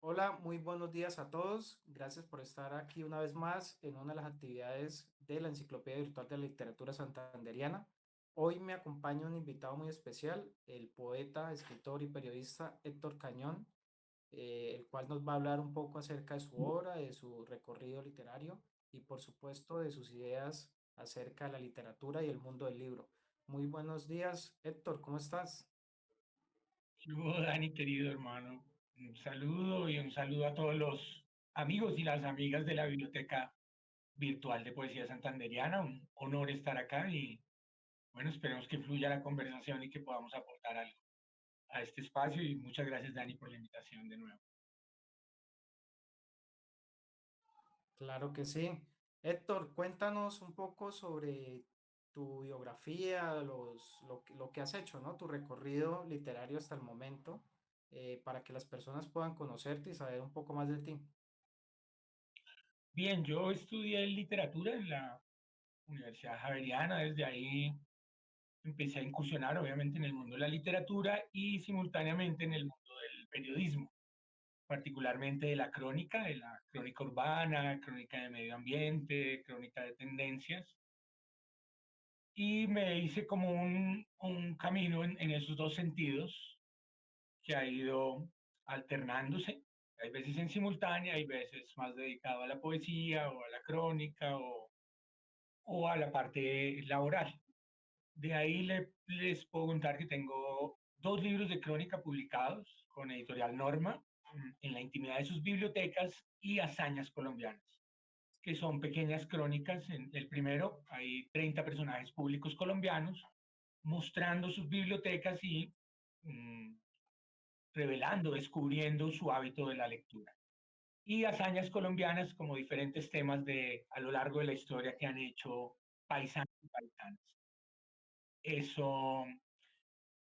Hola, muy buenos días a todos. Gracias por estar aquí una vez más en una de las actividades de la Enciclopedia Virtual de la Literatura Santanderiana. Hoy me acompaña un invitado muy especial, el poeta, escritor y periodista Héctor Cañón, el cual nos va a hablar un poco acerca de su obra, de su recorrido literario y por supuesto de sus ideas acerca de la literatura y el mundo del libro. Muy buenos días, Héctor, ¿cómo estás? Yo, Dani, querido hermano, un saludo y un saludo a todos los amigos y las amigas de la Biblioteca Virtual de Poesía Santanderiana. Un honor estar acá y bueno, esperemos que fluya la conversación y que podamos aportar algo a este espacio y muchas gracias, Dani, por la invitación de nuevo. Claro que sí. Héctor, cuéntanos un poco sobre tu biografía, lo que has hecho, ¿no? Tu recorrido literario hasta el momento, para que las personas puedan conocerte y saber un poco más de ti. Bien, yo estudié literatura en la Universidad Javeriana, desde ahí empecé a incursionar obviamente en el mundo de la literatura y simultáneamente en el mundo del periodismo, particularmente de la crónica urbana, crónica de medio ambiente, crónica de tendencias, y me hice como un camino en esos dos sentidos que ha ido alternándose. Hay veces en simultánea, hay veces más dedicado a la poesía o a la crónica o a la parte laboral. De ahí les puedo contar que tengo dos libros de crónica publicados con Editorial Norma, En la intimidad de sus bibliotecas y Hazañas colombianas, que son pequeñas crónicas. En el primero hay 30 personajes públicos colombianos mostrando sus bibliotecas y mm, revelando, descubriendo su hábito de la lectura. Y hazañas colombianas como diferentes temas a lo largo de la historia que han hecho paisanos y paisanas. Eso,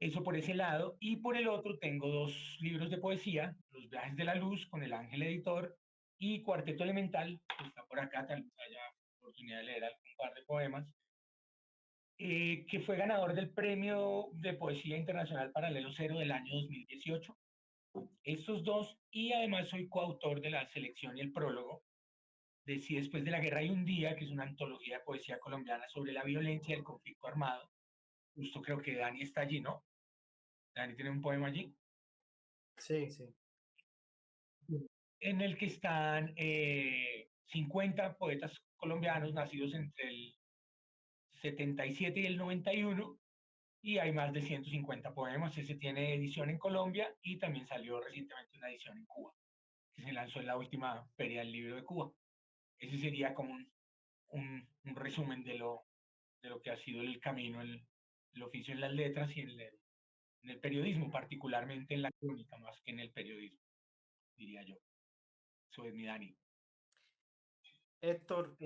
eso por ese lado. Y por el otro tengo dos libros de poesía, Los viajes de la luz con el Ángel Editor y Cuarteto Elemental, que está por acá, tal vez haya oportunidad de leer algún par de poemas, que fue ganador del Premio de Poesía Internacional Paralelo Cero del año 2018. Estos dos, y además soy coautor de la selección y el prólogo de Si después de la guerra hay un día, que es una antología de poesía colombiana sobre la violencia del conflicto armado. Justo creo que Dani está allí, ¿no? Dani tiene un poema allí, Sí, sí. en el que están 50 poetas colombianos nacidos entre el 77 y el 91, y hay más de 150 poemas. Ese tiene edición en Colombia y también salió recientemente una edición en Cuba, que se lanzó en la última Feria del Libro de Cuba. Ese sería como un resumen de lo que ha sido el camino, el oficio en las letras y en el periodismo, particularmente en la crónica, más que en el periodismo, diría yo. Soy mi Dani. Héctor,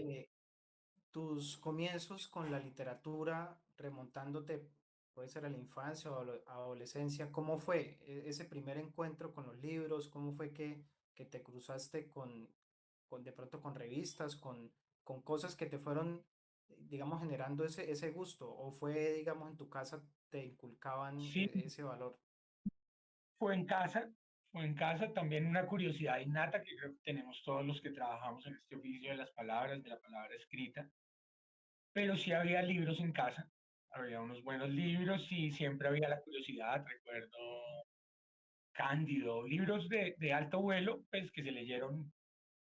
tus comienzos con la literatura, remontándote, puede ser a la infancia o a la adolescencia, ¿cómo fue ese primer encuentro con los libros? ¿Cómo fue que te cruzaste con de pronto con revistas, con cosas que te fueron, digamos, generando ese gusto? ¿O fue, digamos, en tu casa te inculcaban Sí, ese valor? fue en casa, fue en casa también una curiosidad innata que creo que tenemos todos los que trabajamos en este oficio de las palabras, de la palabra escrita, pero sí había libros en casa, había unos buenos libros y siempre había la curiosidad. Recuerdo Cándido, libros de alto vuelo, pues que se leyeron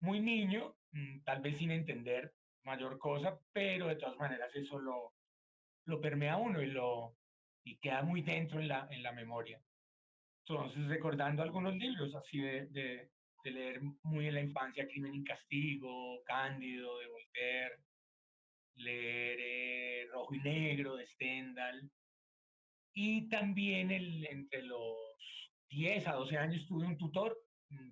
muy niño, tal vez sin entender mayor cosa, pero de todas maneras eso lo permea a uno y queda muy dentro en la memoria. Entonces, recordando algunos libros así de leer muy en la infancia, Crimen y Castigo, Cándido, de Voltaire, leer Rojo y Negro, de Stendhal, y también entre los 10 a 12 años tuve un tutor,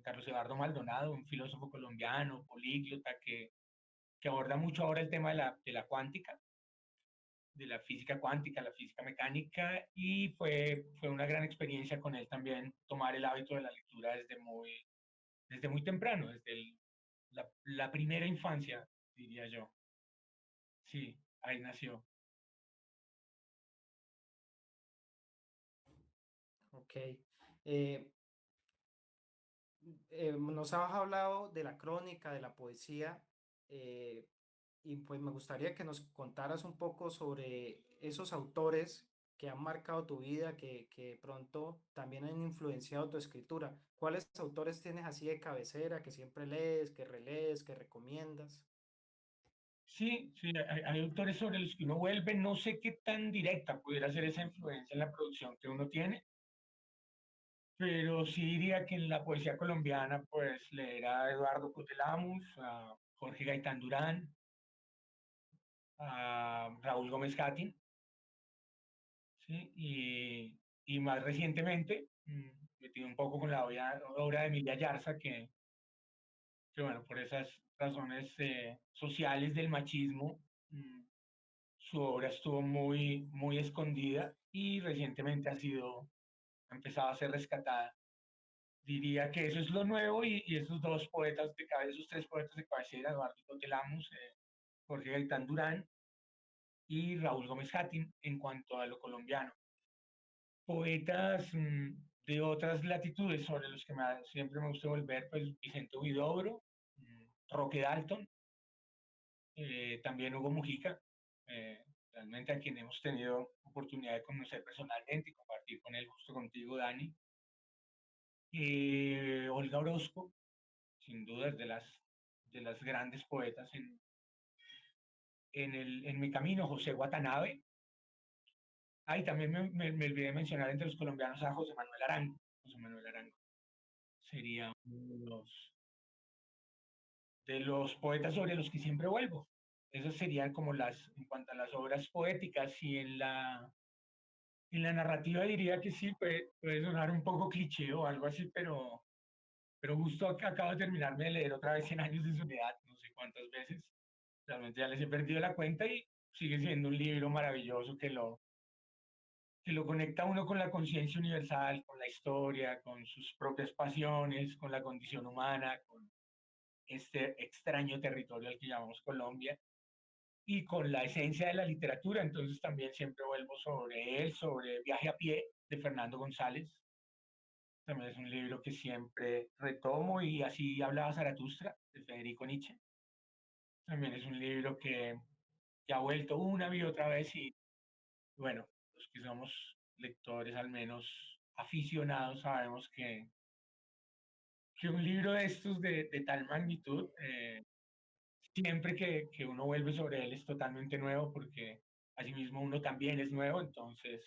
Carlos Eduardo Maldonado, un filósofo colombiano, políglota, que aborda mucho ahora el tema de la cuántica, de la física cuántica, la física mecánica, y fue una gran experiencia con él también tomar el hábito de la lectura desde muy temprano, la primera infancia, diría yo. Sí, ahí nació. Ok. Eh, Nos has hablado de la crónica, de la poesía, eh, y pues me gustaría que nos contaras un poco sobre esos autores que han marcado tu vida, que de pronto también han influenciado tu escritura. ¿Cuáles autores tienes así de cabecera que siempre lees, que recomiendas? Sí, sí, hay autores sobre los que uno vuelve, no sé qué tan directa pudiera ser esa influencia en la producción que uno tiene, pero sí diría que en la poesía colombiana, pues leer a Eduardo Cotelamus, a Jorge Gaitán Durán, a Raúl Gómez Cattin, ¿sí? Y más recientemente, metido un poco con la obra de Emilia Yarza, que bueno, por esas razones sociales del machismo, mm, su obra estuvo muy, muy escondida y recientemente ha empezado a ser rescatada. Diría que eso es lo nuevo y esos dos poetas de cabeza, esos tres poetas de cabecera, Eduardo Cotelamos, Jorge Gaitán Durán y Raúl Gómez Hattin en cuanto a lo colombiano. Poetas de otras latitudes sobre los que siempre me gusta volver, pues Vicente Huidobro, Roque Dalton, también Hugo Mujica, eh, realmente a quien hemos tenido oportunidad de conocer personalmente y compartir con él justo contigo, Dani. Olga Orozco, sin duda es de las grandes poetas en mi camino, José Watanabe. Ah, y también me olvidé mencionar entre los colombianos a José Manuel Arango. José Manuel Arango sería uno de los poetas sobre los que siempre vuelvo. Esas serían como en cuanto a las obras poéticas y en la narrativa diría que sí, puede sonar un poco cliché o algo así, pero justo acabo de terminarme de leer otra vez Cien años de soledad, no sé cuántas veces, realmente ya les he perdido la cuenta y sigue siendo un libro maravilloso que lo conecta a uno con la conciencia universal, con la historia, con sus propias pasiones, con la condición humana, con este extraño territorio al que llamamos Colombia y con la esencia de la literatura. Entonces también siempre vuelvo sobre él, sobre Viaje a pie de Fernando González. También es un libro que siempre retomo y así hablaba Zaratustra de Federico Nietzsche. También es un libro que ha vuelto una y otra vez y bueno, los que somos lectores al menos aficionados sabemos que un libro de estos de tal magnitud, siempre que uno vuelve sobre él es totalmente nuevo porque asimismo uno también es nuevo, entonces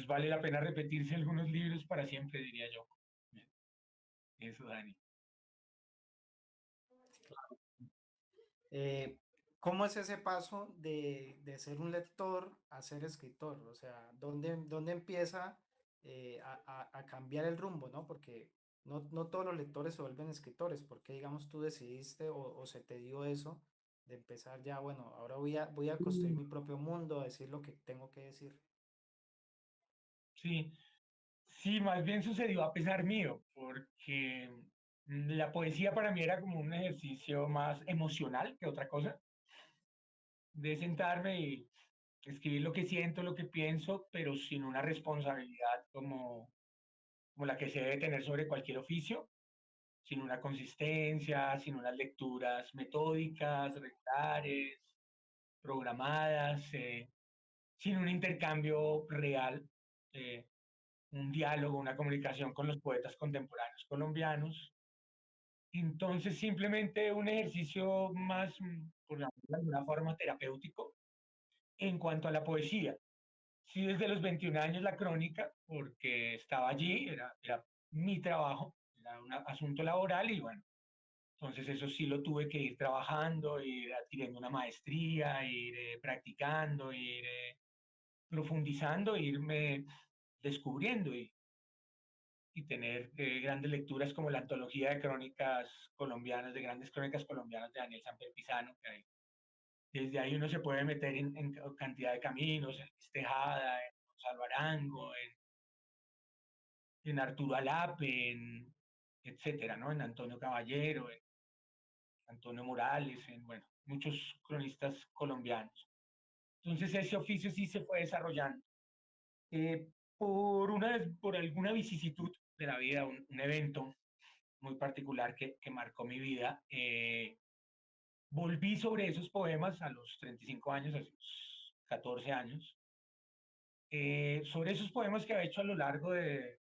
vale la pena repetirse algunos libros para siempre, diría yo. Eso, Dani. Eh, ¿Cómo es ese paso de ser un lector a ser escritor? O sea, ¿dónde empieza a cambiar el rumbo, ¿no? Porque no todos los lectores se vuelven escritores. ¿Por qué, digamos, tú decidiste o se te dio eso de empezar ya, bueno, ahora voy a construir mi propio mundo, a decir lo que tengo que decir? Sí, sí, más bien sucedió a pesar mío, porque la poesía para mí era como un ejercicio más emocional que otra cosa, de sentarme y escribir lo que siento, lo que pienso, pero sin una responsabilidad como la que se debe tener sobre cualquier oficio, sin una consistencia, sin unas lecturas metódicas, regulares, programadas, sin un intercambio real, eh, un diálogo, una comunicación con los poetas contemporáneos colombianos. Entonces, simplemente un ejercicio más, por llamarlo de alguna forma, terapéutico en cuanto a la poesía. Sí, desde los 21 años la crónica, porque estaba allí, era mi trabajo, era un asunto laboral y bueno, entonces eso sí lo tuve que ir trabajando, ir adquiriendo una maestría, ir practicando, ir profundizando, irme descubriendo y tener grandes lecturas como la antología de crónicas colombianas, de grandes crónicas colombianas de Daniel Samper Pizano, desde ahí uno se puede meter en cantidad de caminos, en Luis Tejada, en Gonzalo Arango, en Arturo Alape, etcétera, ¿no? En Antonio Caballero, en Antonio Morales, en, bueno, muchos cronistas colombianos. Entonces ese oficio sí se fue desarrollando. Eh, por alguna vicisitud de la vida, un evento, muy particular que marcó mi vida. Volví sobre esos poemas a los 35 años, a los 14 años, sobre esos poemas que había hecho a lo largo de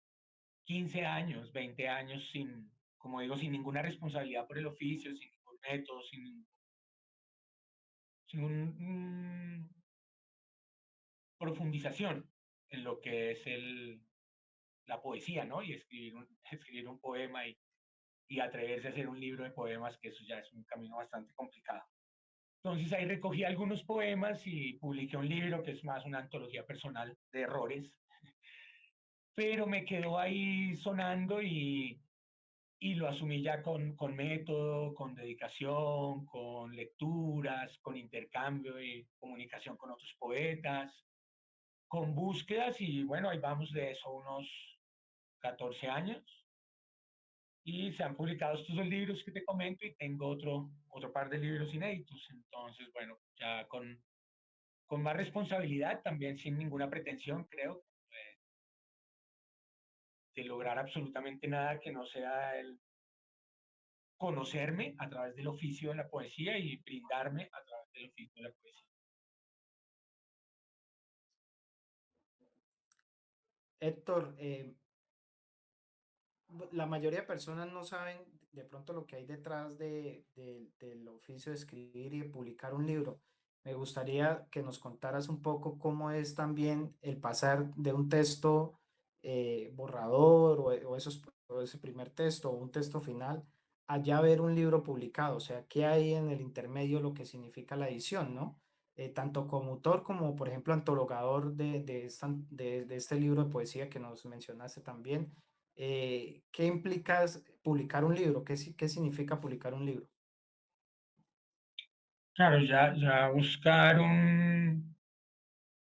15 años, 20 años, sin, como digo, sin ninguna responsabilidad por el oficio, sin ningún método, sin profundización en lo que es la poesía, ¿no? Y escribir escribir un poema y atreverse a hacer un libro de poemas, que eso ya es un camino bastante complicado. Entonces ahí recogí algunos poemas y publiqué un libro que es más una antología personal de errores, pero me quedó ahí sonando y lo asumí ya con método, con dedicación, con lecturas, con intercambio y comunicación con otros poetas, con búsquedas y bueno, ahí vamos de eso unos 14 años y se han publicado estos dos libros que te comento y tengo otro par de libros inéditos. Entonces, bueno, ya con más responsabilidad, también sin ninguna pretensión, creo, de lograr absolutamente nada que no sea el conocerme a través del oficio de la poesía y brindarme a través del oficio de la poesía. Héctor, la mayoría de personas no saben de pronto lo que hay detrás del oficio de escribir y de publicar un libro. Me gustaría que nos contaras un poco cómo es también el pasar de un texto borrador o ese primer texto o un texto final a ya ver un libro publicado. O sea, qué hay en el intermedio, lo que significa la edición, ¿no? Tanto como autor como, por ejemplo, antologador de este libro de poesía que nos mencionaste también. ¿Qué implica publicar un libro? ¿Qué significa publicar un libro? Claro, ya buscar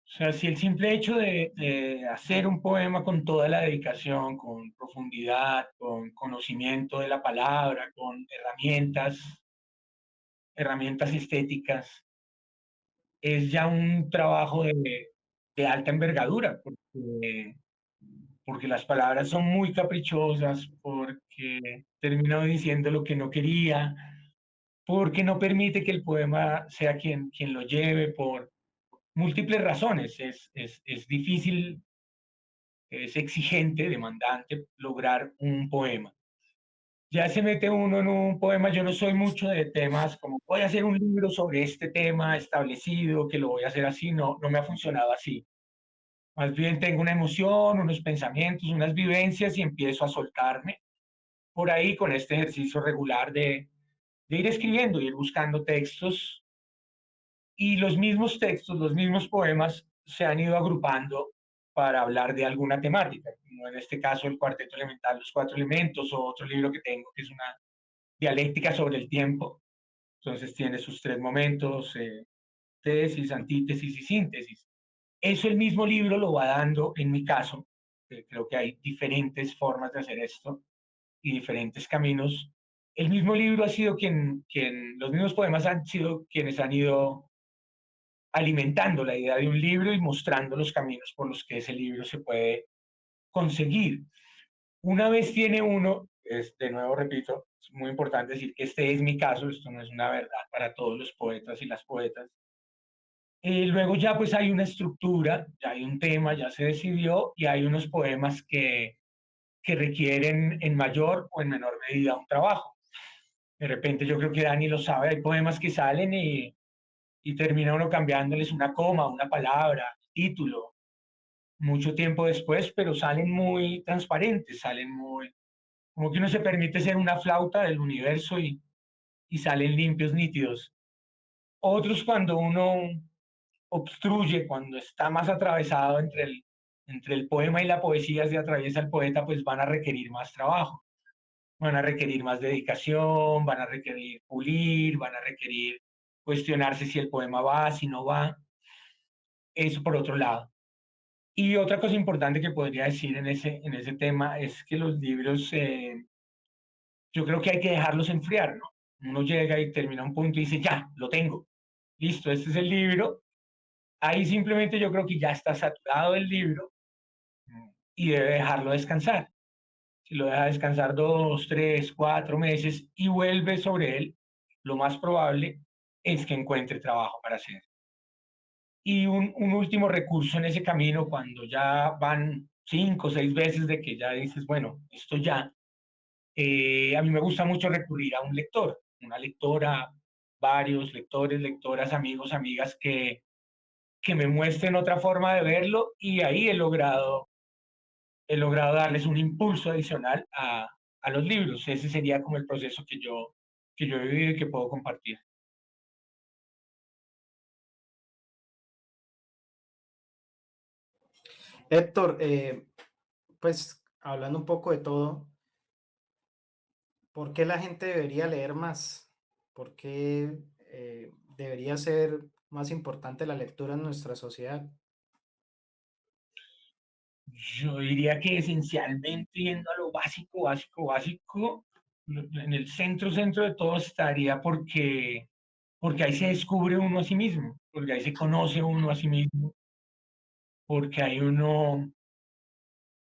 o sea, si el simple hecho de hacer un poema con toda la dedicación, con profundidad, con conocimiento de la palabra, con herramientas estéticas, es ya un trabajo de alta envergadura, porque las palabras son muy caprichosas, porque termino diciendo lo que no quería, porque no permite que el poema sea quien lo lleve por múltiples razones. Es difícil, es exigente, demandante lograr un poema. Ya se mete uno en un poema, yo no soy mucho de temas como voy a hacer un libro sobre este tema establecido, que lo voy a hacer así, no, no me ha funcionado así. Más bien tengo una emoción, unos pensamientos, unas vivencias y empiezo a soltarme por ahí con este ejercicio regular de ir escribiendo, ir buscando textos y los mismos textos, los mismos poemas se han ido agrupando para hablar de alguna temática, como en este caso el cuarteto elemental, los cuatro elementos, o otro libro que tengo que es una dialéctica sobre el tiempo. Entonces tiene sus tres momentos, tesis, antítesis y síntesis. Eso el mismo libro lo va dando, en mi caso, creo que hay diferentes formas de hacer esto y diferentes caminos. El mismo libro ha sido los mismos poemas han sido quienes han ido alimentando la idea de un libro y mostrando los caminos por los que ese libro se puede conseguir. Una vez tiene uno, de nuevo repito, es muy importante decir que este es mi caso, esto no es una verdad para todos los poetas y las poetas. Luego ya pues hay una estructura, ya hay un tema, ya se decidió y hay unos poemas que requieren en mayor o en menor medida un trabajo. De repente yo creo que Dani lo sabe, hay poemas que salen y termina uno cambiándoles una coma, una palabra, título, mucho tiempo después, pero salen muy transparentes, salen muy, como que uno se permite ser una flauta del universo y salen limpios, nítidos. Otros cuando uno obstruye, cuando está más atravesado entre el poema y la poesía, se atraviesa el poeta, pues van a requerir más trabajo, van a requerir más dedicación, van a requerir pulir, van a requerir cuestionarse si el poema va, si no va. Eso por otro lado. Y otra cosa importante que podría decir en ese tema es que los libros, yo creo que hay que dejarlos enfriar, ¿no? Uno llega y termina un punto y dice, ya, lo tengo, listo, este es el libro. Ahí simplemente yo creo que ya está saturado el libro y debe dejarlo descansar. Si lo deja descansar 2, 3, 4 meses y vuelve sobre él, lo más probable es que encuentre trabajo para hacer. Y un último recurso en ese camino, cuando ya van 5 o 6 veces de que ya dices, bueno, esto ya, a mí me gusta mucho recurrir a un lector, una lectora, varios lectores, lectoras, amigos, amigas que me muestren otra forma de verlo y ahí he logrado darles un impulso adicional a los libros. Ese sería como el proceso que yo he vivido y que puedo compartir. Héctor, pues hablando un poco de todo, ¿por qué la gente debería leer más? ¿Por qué debería ser más importante la lectura en nuestra sociedad? Yo diría que esencialmente, yendo a lo básico, básico, básico, en el centro de todo estaría porque ahí se descubre uno a sí mismo, porque ahí se conoce uno a sí mismo, porque ahí uno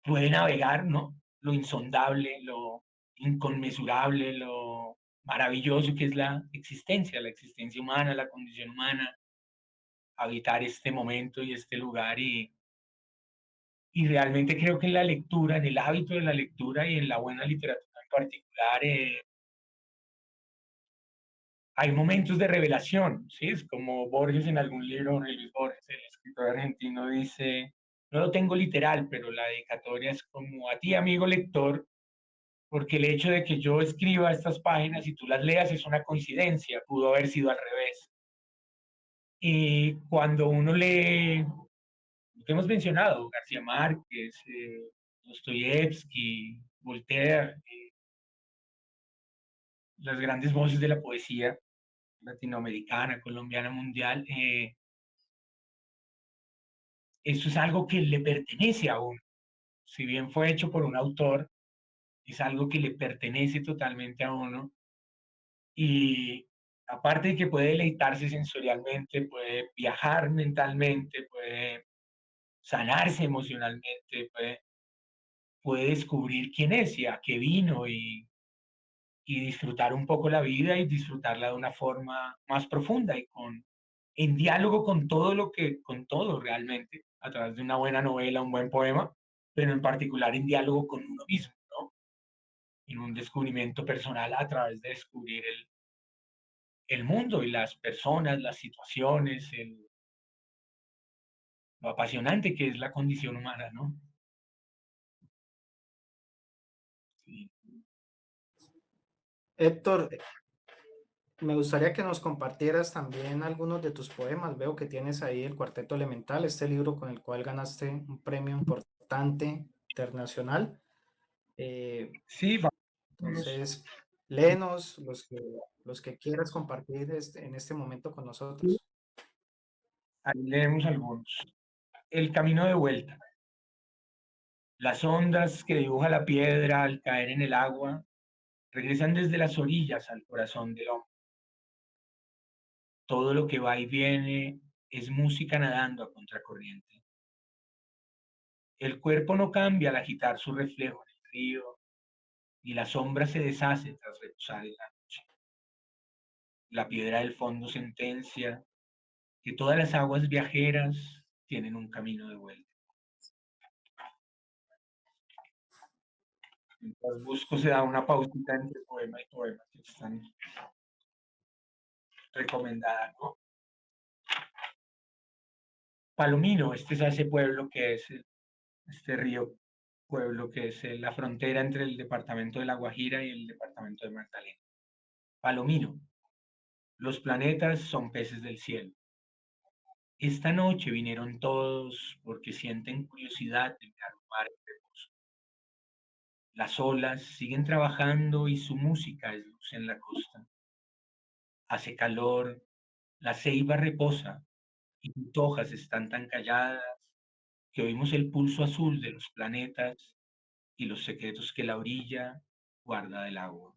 puede navegar, ¿no? Lo insondable, lo inconmensurable, lo maravilloso que es la existencia humana, la condición humana, habitar este momento y este lugar. Y realmente creo que en la lectura, en el hábito de la lectura y en la buena literatura en particular, hay momentos de revelación, ¿sí? Es como Borges en algún libro, Jorge Luis Borges, el escritor argentino, dice, no lo tengo literal, pero la dedicatoria es como a ti, amigo lector, porque el hecho de que yo escriba estas páginas y tú las leas es una coincidencia, pudo haber sido al revés. Y cuando uno lee, lo que hemos mencionado, García Márquez, Dostoyevsky, Voltaire, las grandes voces de la poesía latinoamericana, colombiana, mundial, eso es algo que le pertenece a uno. Si bien fue hecho por un autor, es algo que le pertenece totalmente a uno y aparte de que puede deleitarse sensorialmente, puede viajar mentalmente, puede sanarse emocionalmente, puede descubrir quién es y a qué vino y disfrutar un poco la vida y disfrutarla de una forma más profunda y en diálogo con todo con todo realmente, a través de una buena novela, un buen poema, pero en particular en diálogo con uno mismo, ¿no? En un descubrimiento personal a través de descubrir el mundo y las personas, las situaciones, lo apasionante que es la condición humana, ¿no? Sí. Héctor, me gustaría que nos compartieras también algunos de tus poemas. Veo que tienes ahí el Cuarteto Elemental, este libro con el cual ganaste un premio importante internacional. Eh, Sí, vamos, entonces, léenos los que quieras compartir en este momento con nosotros. ahí leemos algunos. El camino de vuelta. Las ondas que dibuja la piedra al caer en el agua regresan desde las orillas al corazón del hombre. Todo lo que va y viene es música nadando a contracorriente. El cuerpo no cambia al agitar su reflejo en el río, y la sombra se deshace tras reposar en la noche. La piedra del fondo sentencia que todas las aguas viajeras tienen un camino de vuelta. Mientras busco se da una pausita entre poema y poema que están recomendadas, ¿no? Palomino, este es ese pueblo que es este río pueblo que es la frontera entre el departamento de La Guajira y el departamento de Magdalena. Palomino, los planetas son peces del cielo. Esta noche vinieron todos porque sienten curiosidad de mirar un mar en reposo. Las olas siguen trabajando y su música es luz en la costa. Hace calor, la ceiba reposa y sus hojas están tan calladas que oímos el pulso azul de los planetas y los secretos que la orilla guarda del agua.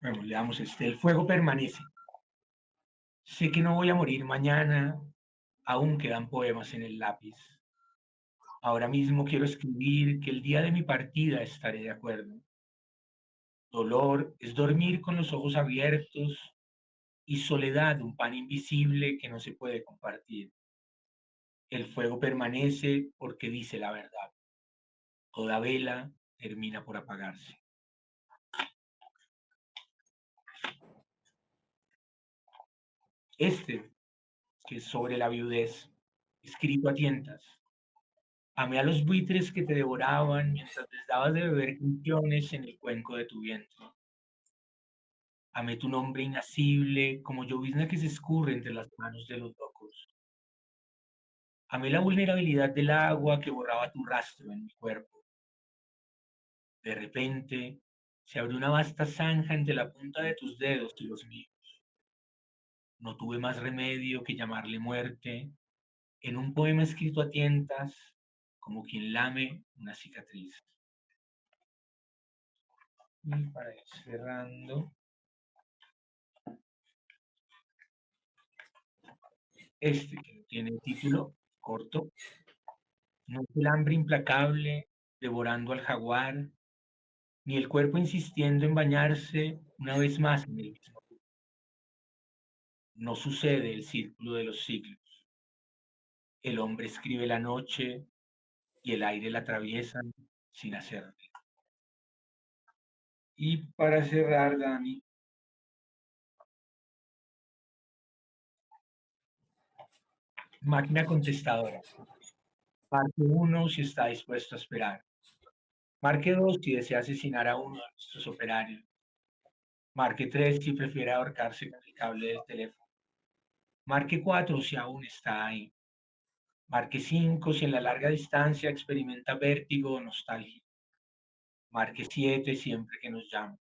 Bueno, leamos este. El fuego permanece. Sé que no voy a morir mañana, aún quedan poemas en el lápiz. Ahora mismo quiero escribir que el día de mi partida estaré de acuerdo. Dolor es dormir con los ojos abiertos y soledad un pan invisible que no se puede compartir. El fuego permanece porque dice la verdad. Toda vela termina por apagarse. Este, que es sobre la viudez, escrito a tientas. Amé a los buitres que te devoraban mientras les dabas de beber canciones en el cuenco de tu vientre. Amé tu nombre inasible como llovizna que se escurre entre las manos de los locos. Amé la vulnerabilidad del agua que borraba tu rastro en mi cuerpo. De repente, se abrió una vasta zanja entre la punta de tus dedos y los míos. No tuve más remedio que llamarle muerte en un poema escrito a tientas, como quien lame una cicatriz. Y para ir cerrando, este que tiene el título corto, no es el hambre implacable devorando al jaguar, ni el cuerpo insistiendo en bañarse una vez más en el mismo. No sucede el círculo de los siglos. El hombre escribe la noche y el aire la atraviesa sin hacerlo. Y para cerrar, Dani, máquina contestadora. Marque 1 si está dispuesto a esperar. Marque 2 si desea asesinar a uno de nuestros operarios. Marque 3 si prefiere ahorcarse con el cable del teléfono. Marque 4 si aún está ahí. Marque 5 si en la larga distancia experimenta vértigo o nostalgia. Marque 7 siempre que nos llame.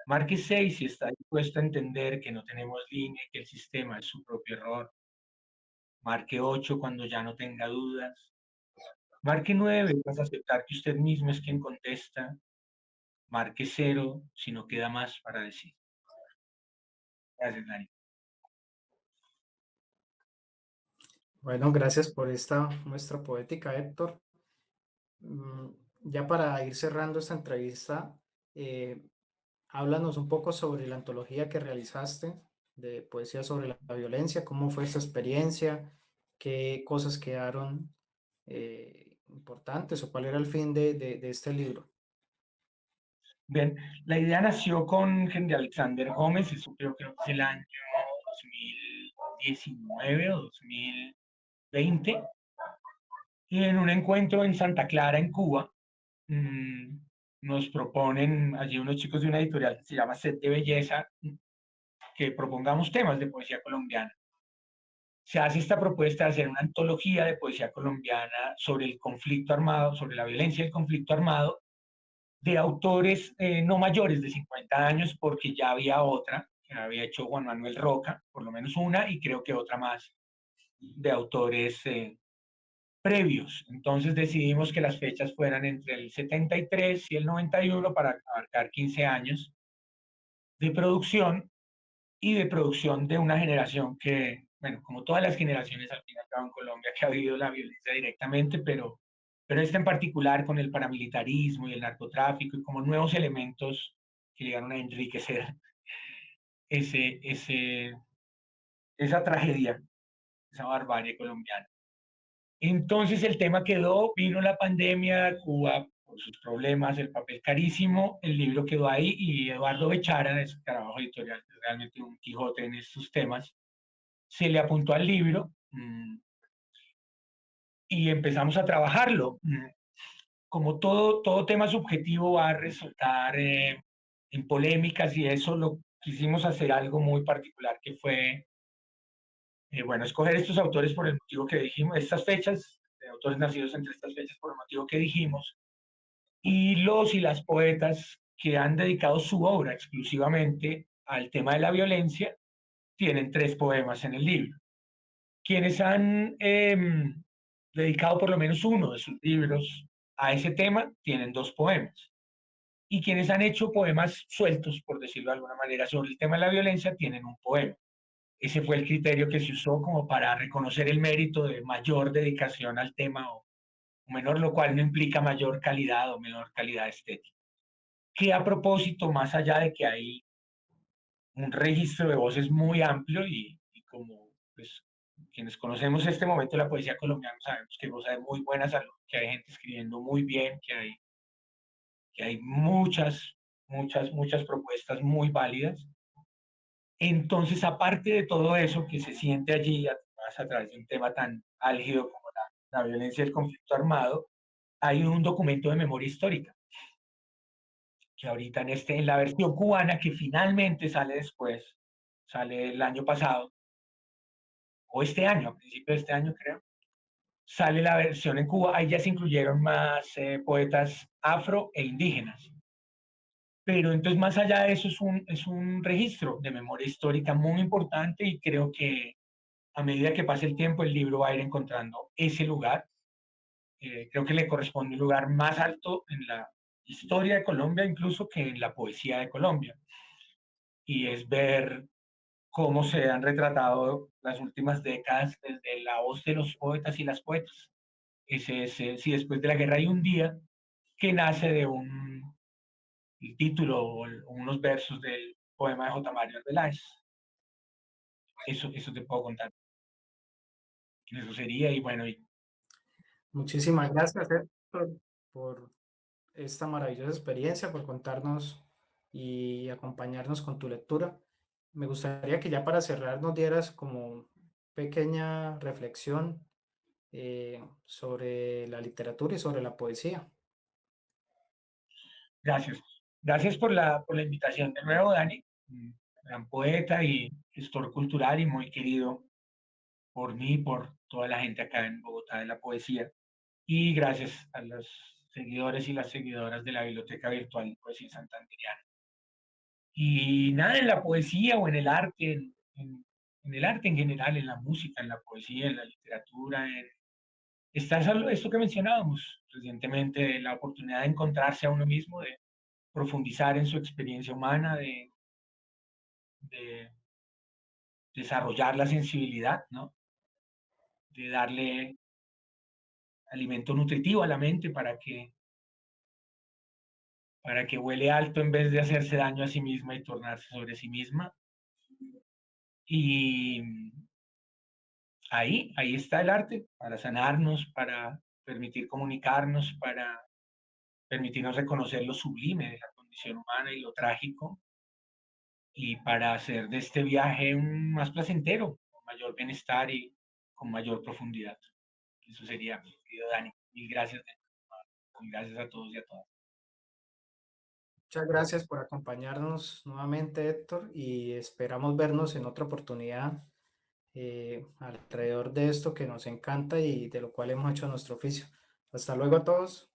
Marque 6 si está dispuesto a entender que no tenemos línea y que el sistema es su propio error. Marque 8 cuando ya no tenga dudas. Marque 9 tras aceptar que usted mismo es quien contesta. Marque 0 si no queda más para decir. Gracias, Dani. Bueno, gracias por esta muestra poética, Héctor. Mm, Ya para ir cerrando esta entrevista, eh, háblanos un poco sobre la antología que realizaste de poesía sobre la violencia, cómo fue esta experiencia, qué cosas quedaron importantes o cuál era el fin de este libro. Bien, la idea nació con Henry Alexander Gómez, eso creo que es el año 2019 o 2020, y en un encuentro en Santa Clara, en Cuba, nos proponen allí unos chicos de una editorial que se llama Set de Belleza, que propongamos temas de poesía colombiana. Se hace esta propuesta de hacer una antología de poesía colombiana sobre el conflicto armado, sobre la violencia del conflicto armado, de autores no mayores de 50 años, porque ya había otra, que había hecho Juan Manuel Roca, por lo menos una, y creo que otra más, de autores previos. Entonces decidimos que las fechas fueran entre el 73 y el 91 para abarcar 15 años de producción y de producción de una generación que, bueno, como todas las generaciones al fin y al cabo en Colombia que ha vivido la violencia directamente, pero esta en particular con el paramilitarismo y el narcotráfico y como nuevos elementos que llegaron a enriquecer ese, esa tragedia, esa barbarie colombiana. Entonces el tema quedó, vino la pandemia, Cuba por sus problemas, el papel carísimo, el libro quedó ahí y Eduardo Bechara, de su trabajo editorial, realmente un Quijote en estos temas, se le apuntó al libro y empezamos a trabajarlo. Como todo tema subjetivo va a resultar en polémicas y eso lo quisimos hacer algo muy particular que fue, bueno, escoger estos autores por el motivo que dijimos, estas fechas, de autores nacidos entre estas fechas por el motivo que dijimos, y los y las poetas que han dedicado su obra exclusivamente al tema de la violencia, tienen 3 poemas en el libro. Quienes han dedicado por lo menos uno de sus libros a ese tema, tienen 2 poemas. y quienes han hecho poemas sueltos, por decirlo de alguna manera, sobre el tema de la violencia, tienen un poema. Ese fue el criterio que se usó como para reconocer el mérito de mayor dedicación al tema o menor, lo cual no implica mayor calidad o menor calidad estética. Que a propósito, más allá de que hay un registro de voces muy amplio y como pues, quienes conocemos este momento de la poesía colombiana sabemos que goza de muy buena salud, que hay gente escribiendo muy bien, que hay muchas propuestas muy válidas. Entonces, aparte de todo eso que se siente allí, además a través de un tema tan álgido como la violencia del conflicto armado, hay un documento de memoria histórica, que ahorita en la versión cubana, que finalmente sale después, sale el año pasado, o este año, a principios de este año creo, sale la versión en Cuba, ahí ya se incluyeron más poetas afro e indígenas. Pero entonces, más allá de eso, es un registro de memoria histórica muy importante y creo que a medida que pase el tiempo, el libro va a ir encontrando ese lugar. Creo que le corresponde un lugar más alto en la historia de Colombia, incluso que en la poesía de Colombia. Y es ver cómo se han retratado las últimas décadas desde la voz de los poetas y las poetas. Ese es, si después de la guerra hay un día que nace de el título o unos versos del poema de J. Mario Arbeláez. Eso te puedo contar. Eso sería, y bueno, y Muchísimas gracias, Héctor, por esta maravillosa experiencia, por contarnos y acompañarnos con tu lectura. Me gustaría que ya para cerrar nos dieras como pequeña reflexión sobre la literatura y sobre la poesía. gracias. Gracias por la invitación de nuevo, Dani. Gran poeta y gestor cultural y muy querido por mí y por toda la gente acá en Bogotá de la poesía. Y gracias a los seguidores y las seguidoras de la Biblioteca Virtual de Poesía Santanderiana. Y nada, en la poesía o en el arte, en el arte en general, en la música, en la poesía, en la literatura, está esto que mencionábamos recientemente, la oportunidad de encontrarse a uno mismo, de profundizar en su experiencia humana, de desarrollar la sensibilidad, ¿no? De darle alimento nutritivo a la mente para que vuele alto en vez de hacerse daño a sí misma y tornarse sobre sí misma. Y ahí está el arte, para sanarnos, para permitir comunicarnos, para permitirnos reconocer lo sublime de la condición humana y lo trágico, y para hacer de este viaje un más placentero, con mayor bienestar y con mayor profundidad. Eso sería, mi querido Dani. Mil gracias, mil gracias a todos y a todas. Muchas gracias por acompañarnos nuevamente, Héctor, y esperamos vernos en otra oportunidad alrededor de esto que nos encanta y de lo cual hemos hecho nuestro oficio. Hasta luego a todos.